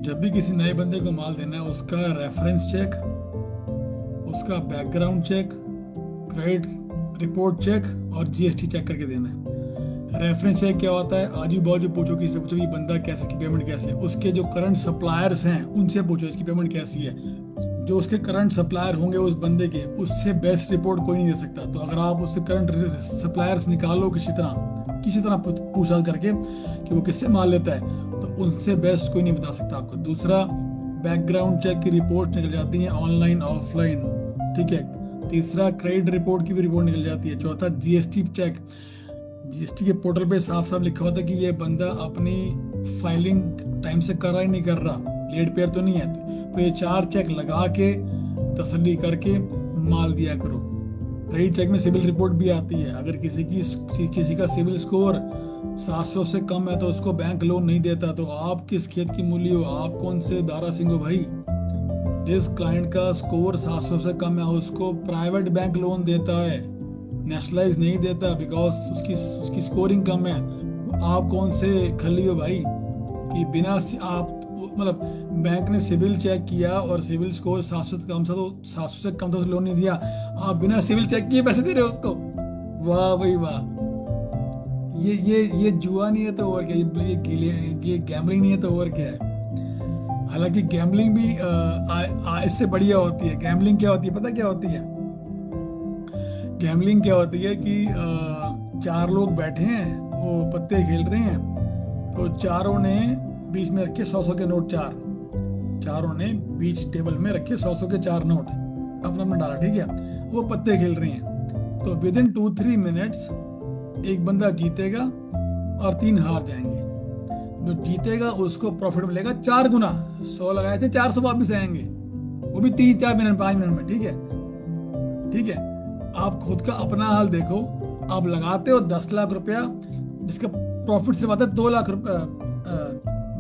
जब भी किसी नए बंदे को माल देना है, उसका रेफरेंस चेक, उसका background check, credit report check और जीएसटी चेक करके देना है। रेफरेंस चेक क्या होता है? आजू बाजू पूछो, किसी से पूछो ये बंदा कैसे, इसकी पेमेंट कैसे है, उसके जो करंट सप्लायर्स हैं उनसे पूछो इसकी पेमेंट कैसी है। जो उसके करंट सप्लायर होंगे उस बंदे के, उससे बेस्ट रिपोर्ट कोई नहीं दे सकता। तो अगर आप उससे करंट सप्लायर्स निकालो किसी तरह पूछताछ करके कि वो किससे माल लेता है, तो उनसे बेस्ट कोई नहीं बता सकता आपको। दूसरा, बैकग्राउंड चेक की रिपोर्ट निकल जाती है ऑनलाइन ऑफलाइन, ठीक है। तीसरा, क्रेडिट रिपोर्ट की भी रिपोर्ट निकल जाती है। चौथा, जीएसटी चेक। जीएसटी के पोर्टल पे साफ साफ लिखा होता है कि ये बंदा अपनी फाइलिंग टाइम से कर रहा है नहीं कर रहा, लेट पेयर तो नहीं है। तो ये 4 चेक लगा के तसल्ली करके माल दिया करो। क्रेडिट चेक में सिविल रिपोर्ट भी आती है। अगर किसी का सिविल स्कोर 700 से कम है तो उसको बैंक लोन नहीं देता। तो आप किस खेत की मूली हो? आप कौन से दारा सिंह हो भाई? जिस क्लाइंट का स्कोर 700 से कम है उसको प्राइवेट बैंक लोन देता है, नेशनलाइज नहीं देता, बिकॉज उसकी स्कोरिंग कम है। आप कौन से खली हो भाई कि बिना आप मतलब बैंक ने सिविल चेक किया और सिविल स्कोर 700 से कम था तो 700 से कम तो लोन नहीं दिया, आप बिना सिविल चेक किए पैसे दे रहे हो उसको? वाह भाई वाह। ये जुआ नहीं है तो और क्या, ये गैम्बलिंग नहीं है तो और क्या है। हालांकि गैम्बलिंग भी इससे बढ़िया होती है। गैम्बलिंग क्या होती है पता क्या होती है? गैम्बलिंग क्या होती है कि 4 लोग बैठे हैं, वो पत्ते खेल रहे हैं, तो चारों ने बीच में रखे 100 के नोट, चारों ने बीच टेबल में रखे 100 के 4 नोट, अपना अपना डाला, ठीक है। वो पत्ते खेल रहे हैं, तो विद इन 2-3 मिनट्स एक बंदा जीतेगा और 3 हार जाएंगे। जो जीतेगा उसको प्रॉफिट मिलेगा 4 गुना। 100 लगाए थे 400 वापिस आएंगे, वो भी 3-4 मिनट 5 मिनट में, ठीक है। ठीक है, आप खुद का अपना हाल देखो। आप लगाते हो 10 लाख रुपया, जिसका प्रॉफिट सिर्फ आता है 2 लाख रुपया,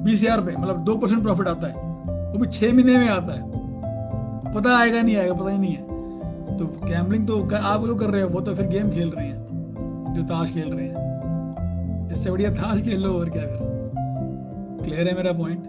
20,000 रुपये, मतलब 2% प्रॉफिट आता है, वो भी 6 महीने में आता है। पता आएगा नहीं आएगा, पता ही नहीं है। तो गैम्बलिंग तो आप लोग कर रहे हो, वो तो फिर गेम खेल रहे हैं, जो ताश खेल रहे हैं। इससे बढ़िया ताश खेल लो और क्या करो। क्लियर है मेरा पॉइंट?